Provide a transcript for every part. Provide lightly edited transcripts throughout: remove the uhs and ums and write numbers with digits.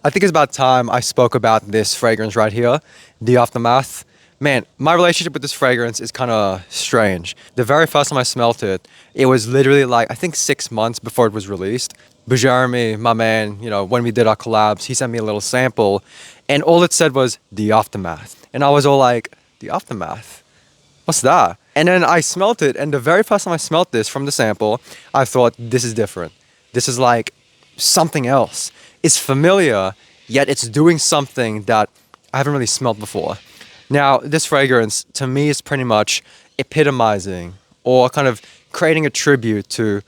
I think it's about time I spoke about this fragrance right here, the Aftermath. Man, my relationship with this fragrance is kind of strange. The very first time I smelt it, it was literally like, I think 6 months before it was released. Jeremy, my man, when we did our collabs, he sent me a little sample, and all it said was, the Aftermath. And I was all like, the Aftermath? What's that? And then I smelt it, and the very first time I smelt this from the sample, I thought, this is different. This is like something else. It's familiar, yet it's doing something that I haven't really smelt before. Now, this fragrance, to me, is pretty much epitomizing or kind of creating a tribute to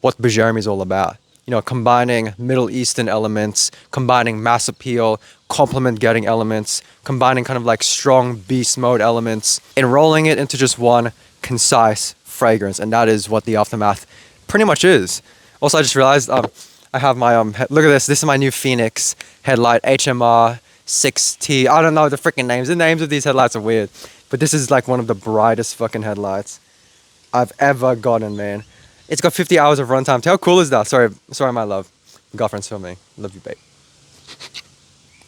what Jeremy is all about. Combining Middle Eastern elements, combining mass appeal, compliment getting elements, combining kind of like strong beast mode elements, and rolling it into just one concise fragrance. And that is what the Aftermath pretty much is. Also, I just realized I have my, look at this. This is my new Phoenix headlight, HMR 6T. I don't know the freaking names. The names of these headlights are weird. But this is like one of the brightest fucking headlights I've ever gotten, man. It's got 50 hours of runtime. How cool is that? Sorry, my love. My girlfriend's filming. Love you, babe.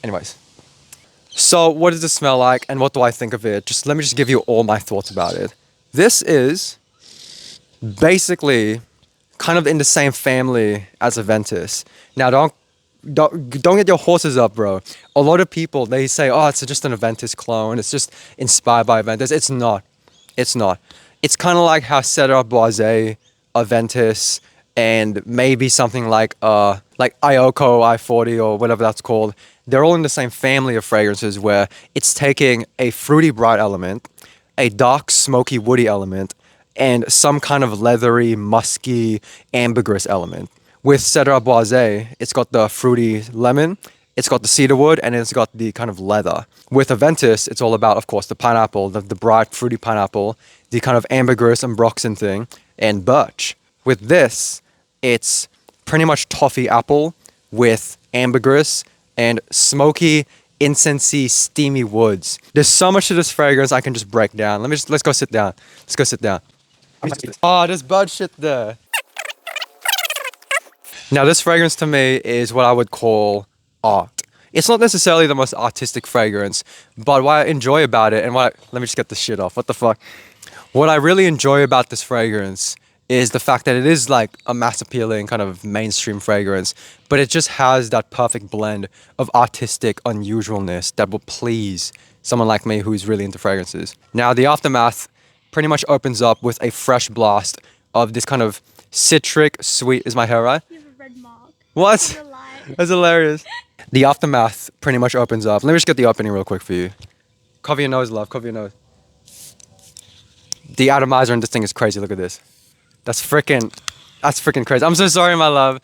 Anyways. So what does this smell like and what do I think of it? Let me give you all my thoughts about it. This is basically kind of in the same family as Aventus. Now don't get your horses up, bro. A lot of people, they say, oh, it's just an Aventus clone. It's just inspired by Aventus. It's not. It's kind of like how Cedar Boise, Aventus, and maybe something like Ioko I-40 or whatever that's called. They're all in the same family of fragrances where it's taking a fruity bright element, a dark smoky woody element, and some kind of leathery, musky, ambergris element. With Cedar Boise, it's got the fruity lemon, it's got the cedarwood, and it's got the kind of leather. With Aventus, it's all about, of course, the pineapple, the bright, fruity pineapple, the kind of ambergris and ambroxan thing, and birch. With this, it's pretty much toffee apple with ambergris and smoky, incensey, steamy woods. There's so much to this fragrance I can just break down. Let's go sit down. Let's go sit down. Oh, there's bud shit there. Now, this fragrance to me is what I would call art. It's not necessarily the most artistic fragrance, but what I enjoy about it, let me just get this shit off. What the fuck? What I really enjoy about this fragrance is the fact that it is like a mass appealing kind of mainstream fragrance, but it just has that perfect blend of artistic unusualness that will please someone like me who's really into fragrances. Now, the Aftermath pretty much opens up with a fresh blast of this kind of citric sweet. Is my hair right? You have a red mark. What? That's hilarious. The Aftermath pretty much opens up. Let me just get the opening real quick for you. Cover your nose, love. Cover your nose. The atomizer in this thing is crazy. Look at this. That's freaking crazy. I'm so sorry, my love.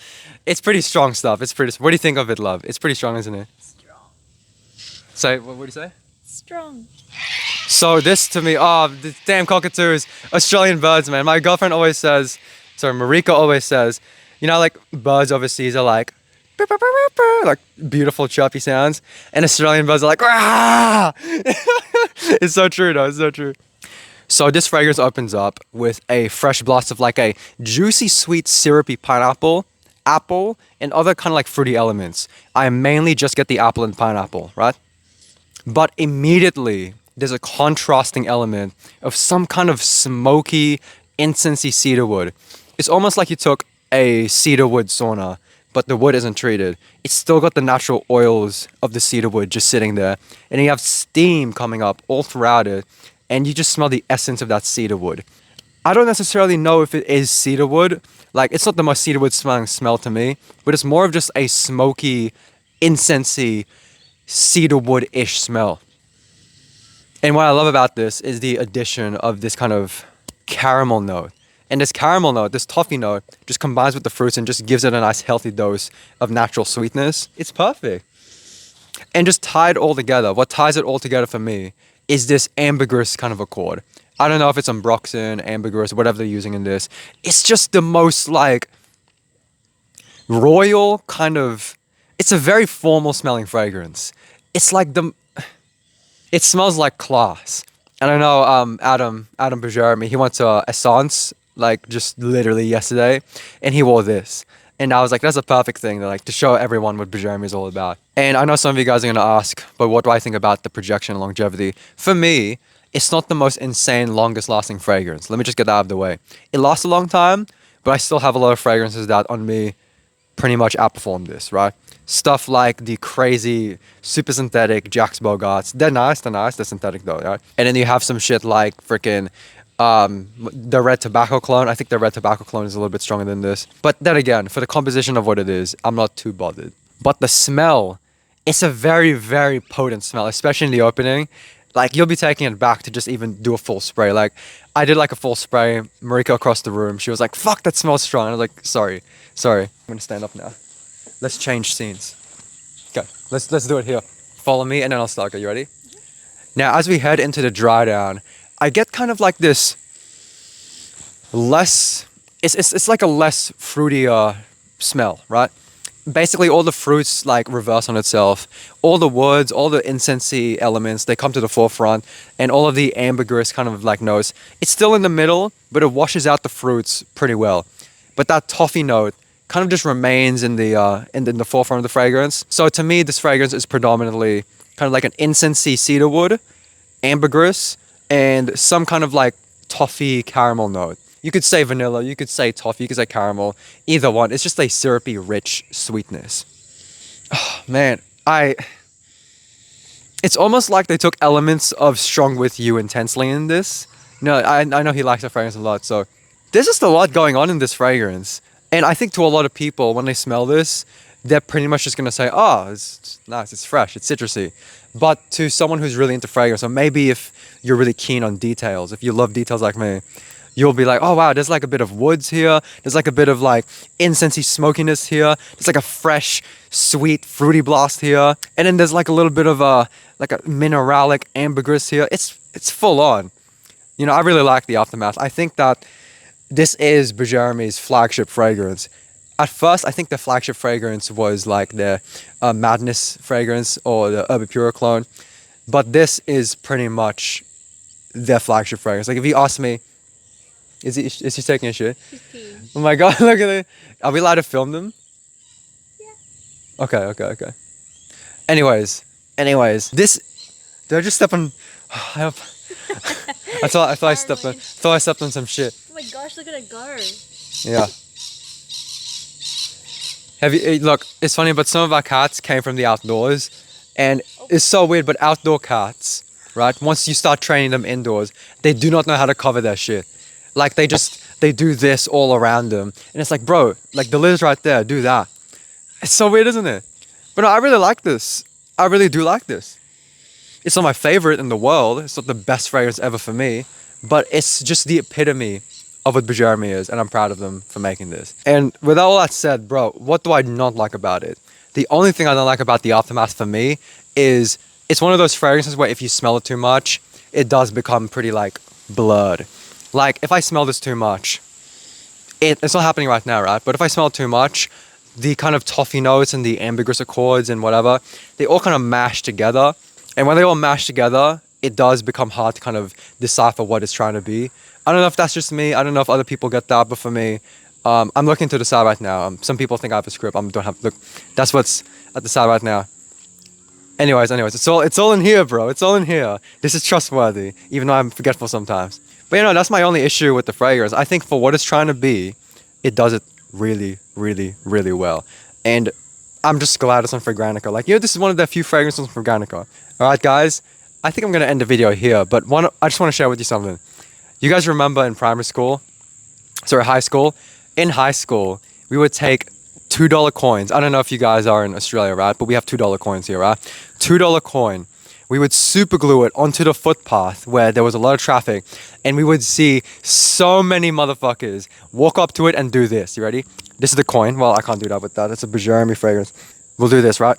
It's pretty strong stuff. What do you think of it, love? It's pretty strong, isn't it? Strong. Say, what do you say? Strong. So this to me, the damn cockatoos, Australian birds, man. My girlfriend always says, Marika always says, like birds overseas are like, "Burr, burr, burr, burr," like beautiful chirpy sounds, and Australian birds are like, "Rah!" It's so true, though. It's so true. So this fragrance opens up with a fresh blast of like a juicy, sweet, syrupy pineapple, apple, and other kind of like fruity elements. I mainly just get the apple and pineapple, right? But immediately, there's a contrasting element of some kind of smoky, incensey cedarwood. It's almost like you took a cedarwood sauna, but the wood isn't treated. It's still got the natural oils of the cedarwood just sitting there. And you have steam coming up all throughout it. And you just smell the essence of that cedarwood. I don't necessarily know if it is cedarwood. Like, it's not the most cedarwood smelling smell to me, but it's more of just a smoky, incensey, cedarwood-ish smell. And what I love about this is the addition of this kind of caramel note. And this caramel note, this toffee note, just combines with the fruits and just gives it a nice healthy dose of natural sweetness. It's perfect. And just tied all together, what ties it all together for me is this ambergris kind of accord. I don't know if it's ambroxan, ambergris, whatever they're using in this. It's just the most like royal kind of, it's a very formal smelling fragrance. It's like it smells like class. And I know Adam Jeremy, he went to Essence like just literally yesterday, and he wore this. And I was like, that's a perfect thing to show everyone what Bajermi is all about. And I know some of you guys are gonna ask, but what do I think about the projection and longevity? For me, it's not the most insane, longest lasting fragrance. Let me just get that out of the way. It lasts a long time, but I still have a lot of fragrances that on me pretty much outperform this, right? Stuff like the crazy, super synthetic Jax Bogarts. They're nice, they're synthetic though, right? And then you have some shit like freaking the Red Tobacco clone. I think the Red Tobacco clone is a little bit stronger than this. But then again, for the composition of what it is, I'm not too bothered. But the smell, it's a very, very potent smell, especially in the opening. Like, you'll be taking it back to just even do a full spray. Like, I did like a full spray. Marika across the room, she was like, fuck, that smells strong. I was like, sorry. I'm gonna stand up now. Let's change scenes. Okay, let's do it here. Follow me and then I'll start. Are you ready? Now, as we head into the dry down, I get kind of like this less, it's like a less fruity smell, right? Basically all the fruits like reverse on itself. All the woods, all the incensey elements, they come to the forefront, and all of the ambergris kind of like notes. It's still in the middle, but it washes out the fruits pretty well. But that toffee note kind of just remains in the forefront of the fragrance. So to me, this fragrance is predominantly kind of like an incensey cedarwood, ambergris, and some kind of like toffee caramel note. You could say vanilla, you could say toffee, you could say caramel, either one. It's just a syrupy, rich sweetness. Oh, man, it's almost like they took elements of Strong With You intensely in this. No, I know he likes the fragrance a lot, so there's just a lot going on in this fragrance. And I think to a lot of people, when they smell this, they're pretty much just gonna say, oh, it's nice, it's fresh, it's citrusy. But to someone who's really into fragrance, or maybe if you're really keen on details, if you love details like me, you'll be like, oh wow, there's like a bit of woods here, there's like a bit of like incensey smokiness here, there's like a fresh, sweet, fruity blast here, and then there's like a little bit of like a mineralic ambergris here. It's full on. You know, I really like the Aftermath. I think that this is Bajermi's flagship fragrance. At first, I think the flagship fragrance was like the Madness fragrance or the Herbipura clone, but this is pretty much their flagship fragrance. Like, if you ask me, is she taking a shit? She's peeing. Oh my god, look at it. Are we allowed to film them? Yeah. Okay. Anyways, this. Did I just step on? I thought I stepped on some shit. Oh my gosh, look at it go. Yeah. Have you look? It's funny, but some of our cats came from the outdoors, and it's so weird. But outdoor cats, right? Once you start training them indoors, they do not know how to cover their shit. Like they do this all around them, and it's like, bro, like the lid's right there. Do that. It's so weird, isn't it? But no, I really like this. I really do like this. It's not my favorite in the world. It's not the best fragrance ever for me, but it's just the epitome of what Bajermi is, and I'm proud of them for making this. And with all that said, bro, what do I not like about it? The only thing I don't like about the Aftermath for me is it's one of those fragrances where if you smell it too much, it does become pretty like blurred. Like if I smell this too much, it's not happening right now, right? But if I smell it too much, the kind of toffee notes and the ambergris accords and whatever, they all kind of mash together. And when they all mash together, it does become hard to kind of decipher what it's trying to be. I don't know if that's just me. I don't know if other people get that, but for me, I'm looking to the side right now. Some people think I have a script. Don't have. Look, that's what's at the side right now. Anyways, it's all in here, bro. It's all in here. This is trustworthy, even though I'm forgetful sometimes. But you know, that's my only issue with the fragrance. I think for what it's trying to be, it does it really, really, really well. And I'm just glad it's on Fragrantica. Like, you know, this is one of the few fragrances on Fragrantica. All right, guys. I think I'm gonna end the video here, but I just want to share with you something. You guys remember in high school? In high school, we would take $2 coins. I don't know if you guys are in Australia, right? But we have $2 coins here, right? $2 coin. We would super glue it onto the footpath where there was a lot of traffic, and we would see so many motherfuckers walk up to it and do this. You ready? This is the coin. Well, I can't do that with that. It's a Bajermi fragrance. We'll do this, right?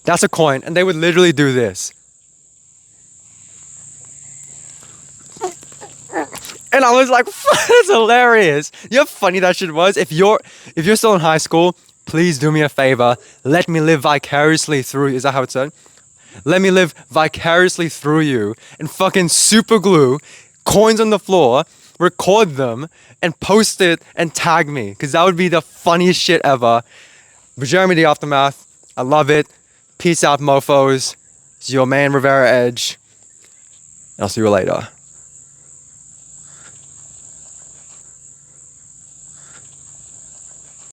That's a coin, and they would literally do this. And I was like, that's hilarious. You know how funny that shit was? If you're still in high school, please do me a favor. Let me live vicariously through you. Is that how it said? Let me live vicariously through you and fucking super glue coins on the floor record them, and post it and tag me, because that would be the funniest shit ever. But Jeremy the Aftermath, I love it. Peace out, mofos. It's your man Rivera Edge. I'll see you later.